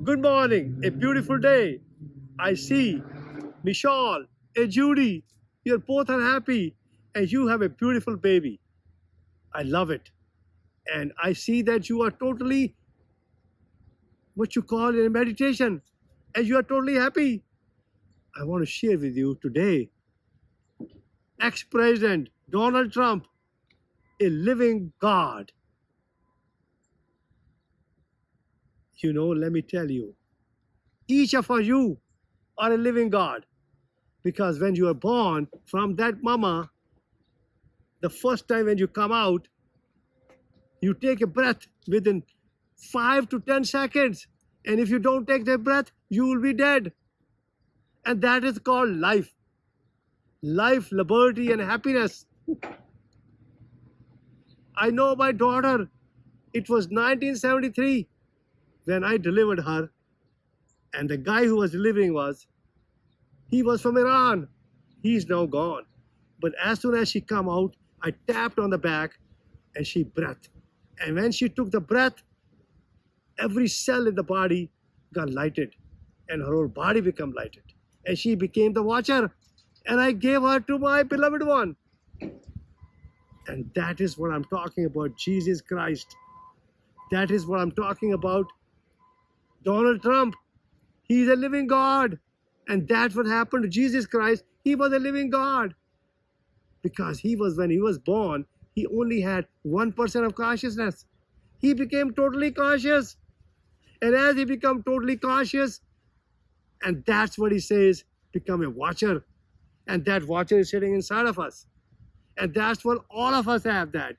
Good morning, a beautiful day. I see Michelle and Judy, you both are happy and you have a beautiful baby. I love it. And I see that you are totally what you call in meditation and you are totally happy. I want to share with you today ex-President Donald Trump, a living God. You know, let me tell you, each of you are a living God because when you are born from that mama, the first time when you come out, you take a breath within 5 to 10 seconds. And if you don't take the breath, you will be dead. And that is called life. Life, liberty, and happiness. I know my daughter, it was 1973 when I delivered her. And the guy who was delivering he was from Iran. He's now gone. But as soon as she come out, I tapped on the back and she breathed. And when she took the breath, every cell in the body got lighted and her whole body became lighted. And she became the watcher. And I gave her to my beloved one. And that is what I'm talking about, Jesus Christ. That is what I'm talking about, Donald Trump. He's a living God. And that's what happened to Jesus Christ. He was a living God. Because when he was born, he only had 1% of consciousness. He became totally conscious. And as he became totally conscious, and that's what he says, become a watcher. And that watcher is sitting inside of us. And that's what all of us have that.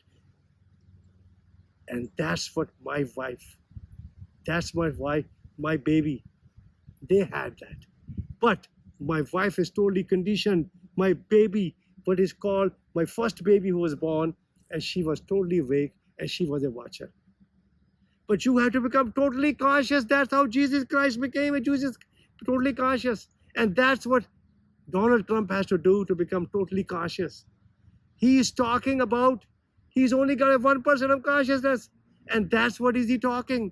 And that's what my wife, that's my wife, my baby, they had that. But my wife is totally conditioned. My baby, what is called my first baby who was born, and she was totally awake and she was a watcher. But you have to become totally conscious. That's how Jesus Christ became a Jesus, totally conscious. And that's what Donald Trump has to do to become totally conscious. He is talking about, he's only got a 1% of consciousness. And that's what is he talking.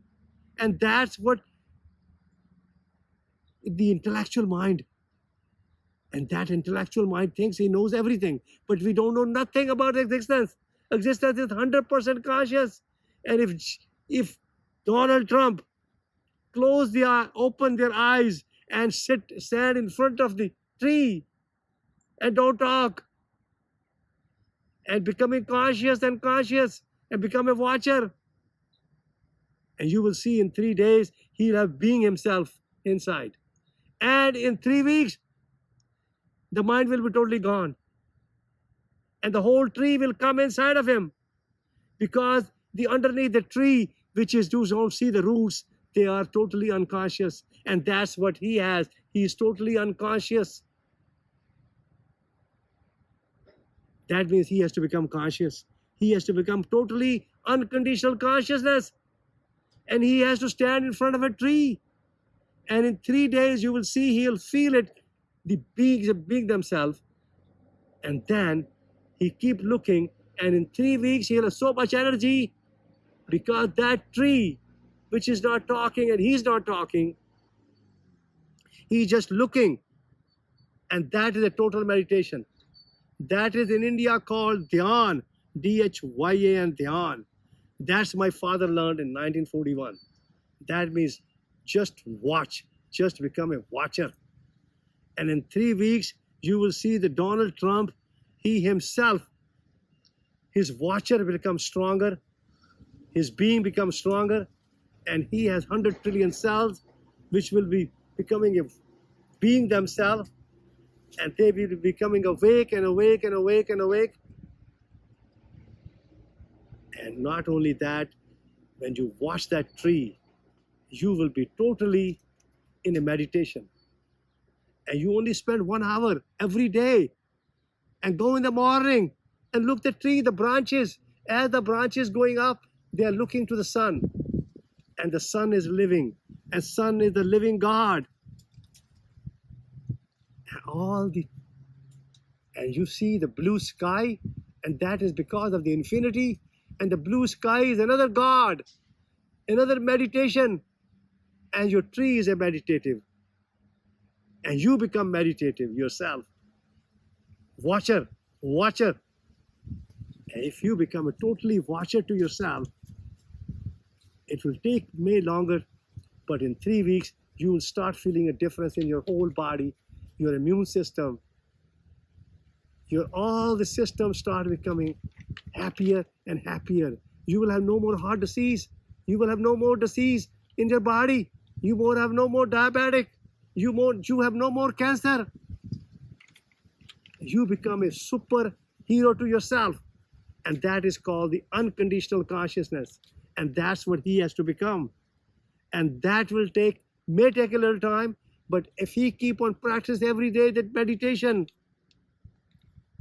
And that's what the intellectual mind. And that intellectual mind thinks he knows everything. But we don't know nothing about existence. Existence is 100% conscious. And if Donald Trump open their eyes and stand in front of the tree and don't talk and becoming conscious and become a watcher, and you will see in 3 days he'll have being himself inside, and in 3 weeks the mind will be totally gone and the whole tree will come inside of him, because the underneath the tree, which is you don't see the roots, they are totally unconscious. And that's what he has. He is totally unconscious. That means he has to become conscious. He has to become totally unconditional consciousness. And he has to stand in front of a tree. And in 3 days, you will see he'll feel it, the being themselves. And then he keep looking. And in 3 weeks, he'll have so much energy, because that tree, which is not talking and he's not talking, he's just looking. And that is a total meditation. That is in India called Dhyan, D-H-Y-A-N, Dhyan. That's my father learned in 1941. That means just watch, just become a watcher. And in 3 weeks, you will see that Donald Trump, he himself, his watcher will become stronger, his being becomes stronger, and he has 100 trillion cells, which will be becoming a being themselves, and they will be becoming awake and awake and awake and awake. And not only that, when you watch that tree, you will be totally in a meditation. And you only spend 1 hour every day, and go in the morning and look at the tree, the branches. As the branches going up, they are looking to the sun. And the sun is living. And sun is the living God. And you see the blue sky, and that is because of the infinity. And the blue sky is another God, another meditation. and your tree is a meditative, and you become meditative yourself. Watcher. And if you become a totally watcher to yourself, it will take may longer, but in 3 weeks, you will start feeling a difference in your whole body, your immune system, all the systems start becoming happier and happier. You will have no more heart disease. You will have no more disease in your body. You will have no more diabetic. You have no more cancer. You become a superhero to yourself. And that is called the unconditional consciousness. And that's what he has to become. And that may take a little time, but if he keep on practicing every day that meditation,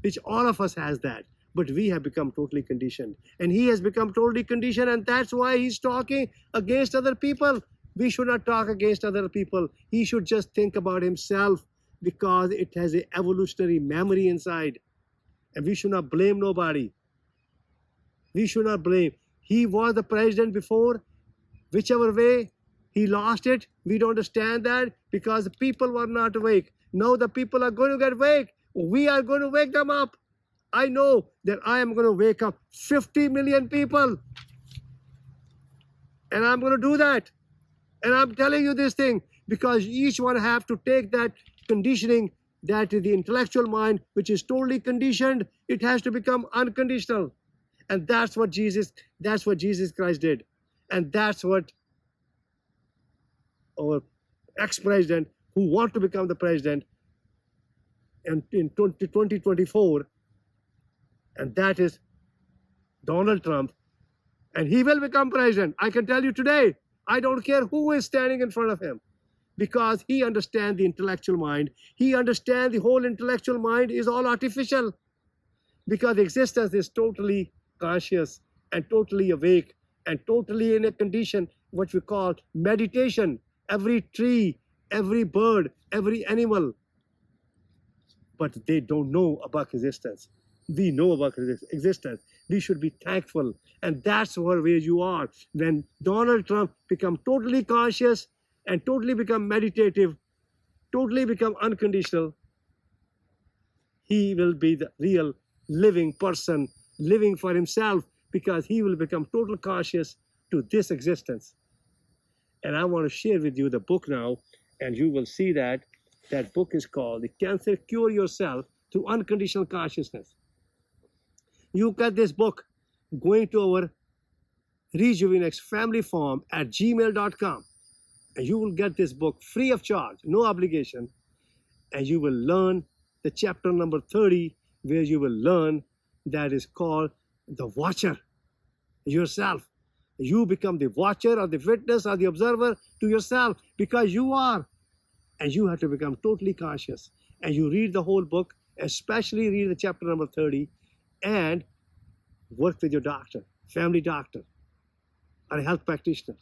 which all of us has that, but we have become totally conditioned. And he has become totally conditioned, and that's why he's talking against other people. We should not talk against other people. He should just think about himself, because it has an evolutionary memory inside. And we should not blame nobody. We should not blame. He was the president before. Whichever way, he lost it. We don't understand that because the people were not awake. Now the people are going to get awake. We are going to wake them up. I know that I am going to wake up 50 million people. And I'm going to do that. And I'm telling you this thing because each one have to take that conditioning, that is the intellectual mind, which is totally conditioned. It has to become unconditional. And that's what Jesus Christ did. And that's what our ex-president, who want to become the president in 2024, and that is Donald Trump, and he will become president. I can tell you today, I don't care who is standing in front of him, because he understands the intellectual mind. He understands the whole intellectual mind is all artificial, because existence is totally conscious and totally awake and totally in a condition what we call meditation. Every tree, every bird, every animal, but they don't know about existence. We know about existence. We should be thankful. And that's where you are. When Donald Trump become totally conscious and totally become meditative, totally become unconditional, he will be the real living person, living for himself, because he will become total conscious to this existence. And I want to share with you the book now, and you will see that that book is called The Cancer Cure Yourself Through Unconditional Consciousness. You get this book going to our Rejuvenex family farm at gmail.com. And you will get this book free of charge, no obligation. And you will learn the chapter number 30, where you will learn that is called the watcher yourself. You become the watcher or the witness or the observer to yourself, because you are. And you have to become totally conscious. And you read the whole book, especially read the chapter number 30, and work with your doctor, family doctor, or a health practitioner.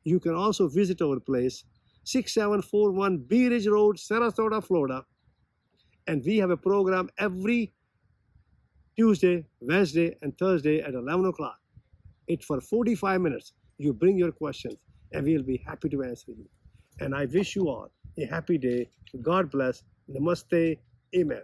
You can also visit our place, 6741 Bee Ridge Road, Sarasota, Florida. And we have a program every Tuesday, Wednesday, and Thursday at 11 o'clock. It's for 45 minutes. You bring your questions, and we'll be happy to answer you. And I wish you all a happy day. God bless. Namaste. Amen.